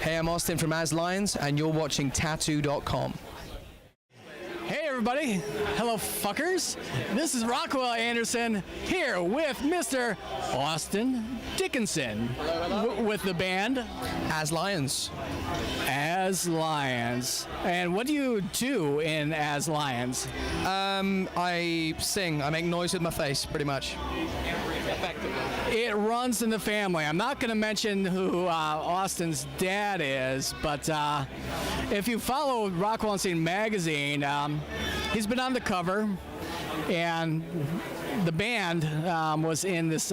Hey, I'm Austin from As Lions, and you're watching Tattoo.com. Hey everybody, hello fuckers. This is Rockville Anderson here with Mr. Austin Dickinson with the band As Lions. As Lions. And what do you do in As Lions? I sing. I make noise with my face, pretty much. It runs in the family. I'm not going to mention who Austin's dad is, but if you follow Rockville Anderson magazine, he's been on the cover, and the band was in this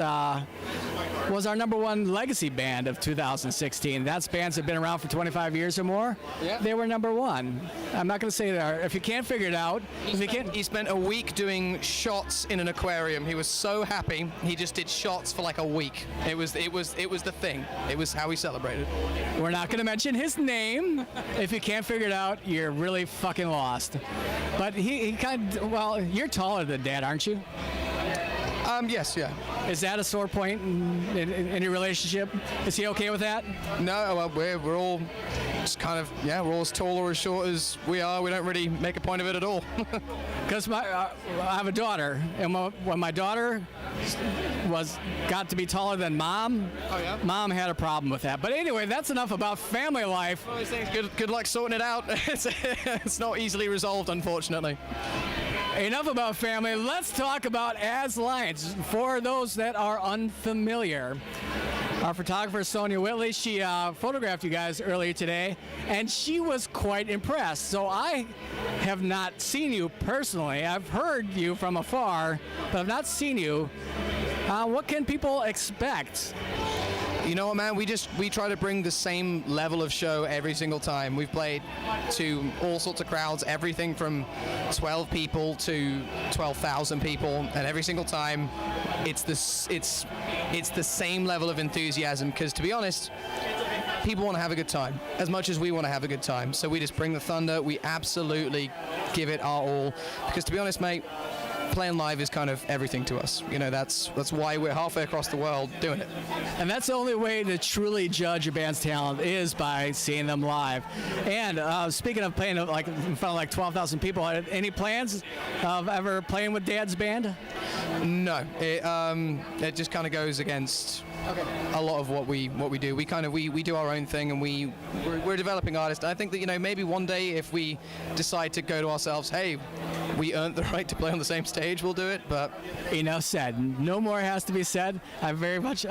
was our #1 legacy band of 2016. That's bands that have been around for 25 years or more. Yeah. They were #1. I'm not going to say that. If you can't figure it out, He spent a week doing shots in an aquarium. He was so happy. He just did shots for like a week. It was the thing. It was how we celebrated. we're not going to mention his name. If you can't figure it out, you're really fucking lost. But he kind of, well, you're taller than Dad, aren't you? Yes, yeah. Is that a sore point in your relationship? Is he okay with that? No, well, we're all just kind of, yeah, we're all as tall or as short as we are. We don't really make a point of it at all. Because I have a daughter, and when my daughter got to be taller than Mom, Mom had a problem with that. But anyway, that's enough about family life. Well, good luck sorting it out. It's not easily resolved, unfortunately. Enough about family. Let's talk about As Lions. For those that are unfamiliar, our photographer Sonia Whitley, she photographed you guys earlier today, and she was quite impressed. So I have not seen you personally. I've heard you from afar, but I've not seen you. What can people expect? You know what, man? We try to bring the same level of show every single time. We've played to all sorts of crowds, everything from 12 people to 12,000 people, and every single time, it's the same level of enthusiasm. Because to be honest, people want to have a good time as much as we want to have a good time. So we just bring the thunder. We absolutely give it our all. Because to be honest, mate, playing live is kind of everything to us. You know, that's why we're halfway across the world doing it. And that's the only way to truly judge a band's talent is by seeing them live. And speaking of playing like in front of like 12,000 people, any plans of ever playing with Dad's band? No, it just kind of goes against a lot of what we do. We do our own thing, and we're developing artists. I think that, you know, maybe one day if we decide to go to ourselves, hey, we earned the right to play on the same stage, we'll do it. But enough said. No more has to be said. I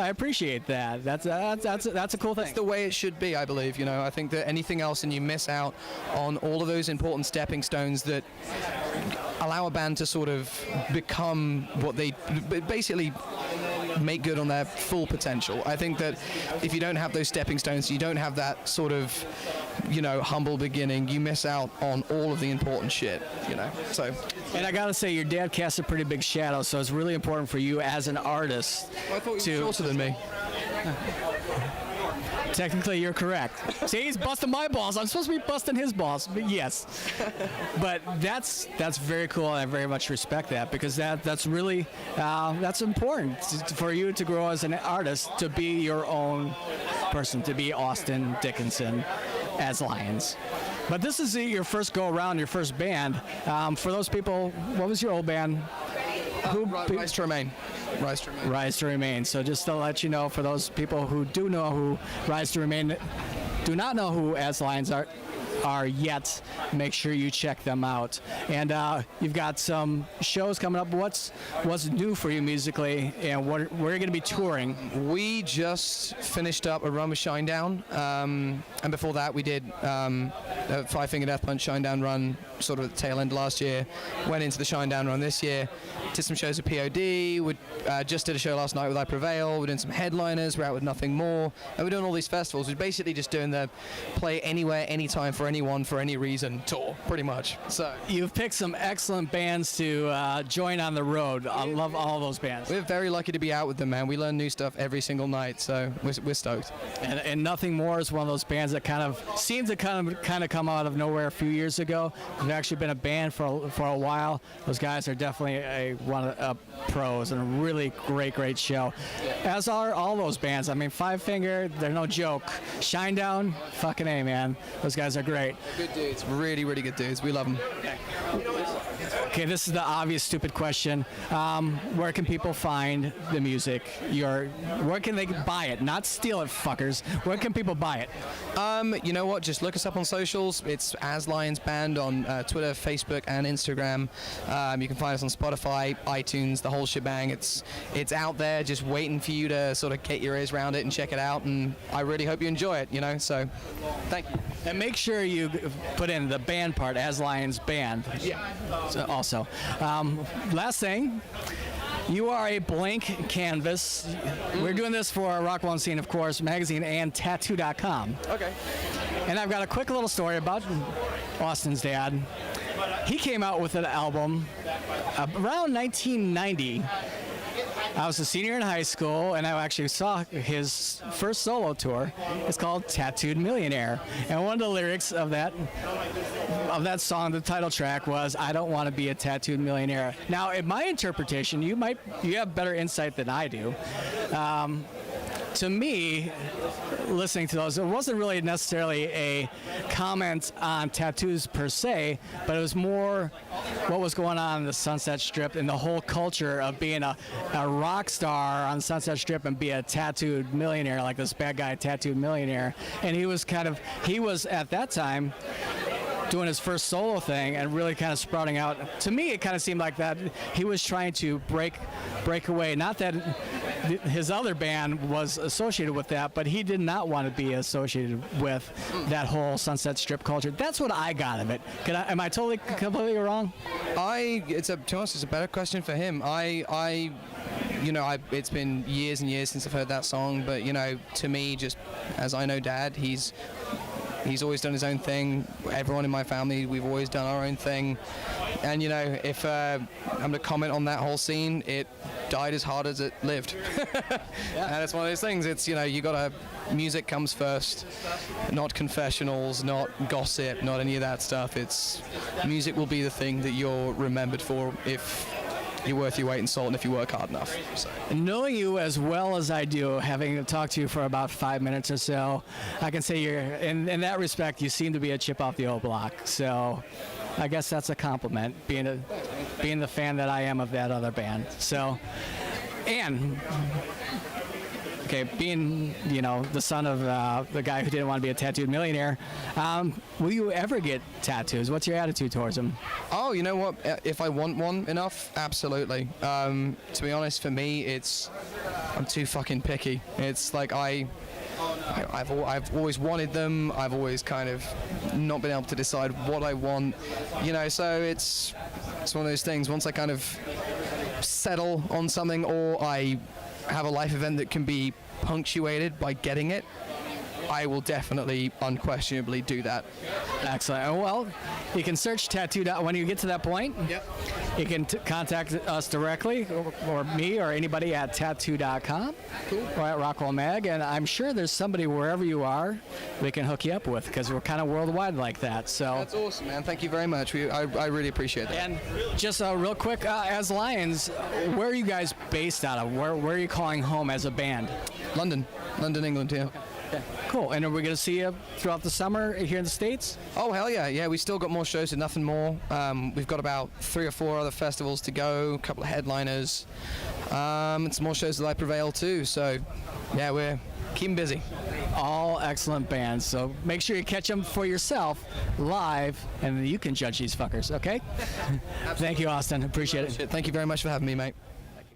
appreciate that. That's a cool thing. It's the way it should be, I believe. You know, I think that anything else and you miss out on all of those important stepping stones that allow a band to sort of become what they basically make good on their full potential. I think that if you don't have those stepping stones, you don't have that sort of, you know, humble beginning, you miss out on all of the important shit, you know. So, and I gotta say, your dad casts a pretty big shadow, so it's really important for you as an artist. I thought you were shorter than me. Technically, you're correct. See, he's busting my balls. I'm supposed to be busting his balls, but yes. But that's very cool, and I very much respect that, because that's really that's important for you to grow as an artist, to be your own person, to be Austin Dickinson as Lions. But this is your first go around, your first band. For those people, what was your old band? Rise to Remain. Rise to Remain. Rise to Remain. So just to let you know, for those people who do know who Rise to Remain, do not know who As Lions are yet, make sure you check them out. And you've got some shows coming up. What's new for you musically, and where are you going to be touring? We just finished up a run with Shinedown, and before that we did a Five Finger Death Punch Shinedown run sort of at the tail end last year, went into the Shinedown run this year, did some shows with POD, we just did a show last night with I Prevail, we're doing some headliners, we're out with Nothing More, and we're doing all these festivals. We're basically just doing the play anywhere, anytime for anyone for any reason tour, pretty much. So You've picked some excellent bands to join on the road. I love all those bands. we're very lucky to be out with them, man. We learn new stuff every single night, so we're stoked. And Nothing More is one of those bands that kind of seemed to kind of come out of nowhere a few years ago. They've actually been a band for a while. Those guys are definitely one of the pros and a really great show. As are all those bands. I mean, Five Finger, they're no joke. Shinedown, fucking A, man. Those guys are great. Good dudes, really good dudes. We love them. Okay, this is the obvious stupid question. Where can people find the music? Where can they buy it? Not steal it, fuckers. Where can people buy it? You know what? Just look us up on socials. It's As Lions Band on Twitter, Facebook, and Instagram. You can find us on Spotify, iTunes, the whole shebang. It's out there, just waiting for you to sort of get your ears around it and check it out. And I really hope you enjoy it. So thank you. And make sure you put in the band part, As Lions Band. Yeah. Also, last thing. You are a blank canvas. We're doing this for Rockville Scene, of course, magazine, and Tattoo.com. Okay. And I've got a quick little story about Austin's dad. He came out with an album around 1990. I was a senior in high school, and I actually saw his first solo tour. It's called Tattooed Millionaire. And one of the lyrics of that song, the title track, was, "I don't want to be a tattooed millionaire." Now, in my interpretation, you have better insight than I do. To me, listening to those, it wasn't really necessarily a comment on tattoos per se, but it was more what was going on in the Sunset Strip and the whole culture of being a rock star on Sunset Strip and be a tattooed millionaire, like this bad guy tattooed millionaire. And he was at that time doing his first solo thing and really kind of sprouting out. To me, it kind of seemed like that he was trying to break away. Not that his other band was associated with that, but he did not want to be associated with that whole Sunset Strip culture. That's what I got of it. Am I totally completely wrong? To be honest, it's a better question for him. It's been years and years since I've heard that song, but to me, just as I know Dad, he's always done his own thing. Everyone in my family, we've always done our own thing. And if I'm to comment on that whole scene, it died as hard as it lived. And it's one of those things. It's music comes first, not confessionals, not gossip, not any of that stuff. It's music will be the thing that you're remembered for if you're worth your weight in salt and if you work hard enough. So. Knowing you as well as I do, having talked to you for about 5 minutes or so, I can say in that respect, you seem to be a chip off the old block. So I guess that's a compliment, being the fan that I am of that other band. So, and being the son of the guy who didn't want to be a tattooed millionaire, will you ever get tattoos? What's your attitude towards them? Oh, you know what? If I want one enough, absolutely. To be honest, for me, I'm too fucking picky. It's like I've always wanted them. I've always kind of not been able to decide what I want. So it's one of those things. Once I kind of settle on something, or I have a life event that can be punctuated by getting it, I will definitely, unquestionably do that. Excellent. Well, you can search Tattoo. When you get to that point, Yep. You can contact us directly, or me, or anybody at Tattoo.com, Cool. or at Rockville Mag, and I'm sure there's somebody wherever you are we can hook you up with, because we're kind of worldwide like that. So That's awesome, man. Thank you very much. I really appreciate that. And just real quick, as Lions, where are you guys based out of? Where are you calling home as a band? London, England, yeah. Okay. Cool. And are we going to see you throughout the summer here in the States? Oh, hell yeah. Yeah, we still got more shows and nothing more. We've got about 3 or 4 other festivals to go, a couple of headliners, and some more shows that I Prevail too. So, yeah, we're keeping busy. All excellent bands. So make sure you catch them for yourself live, and you can judge these fuckers, okay? Thank you, Austin. Appreciate it. Thank you very much for having me, mate.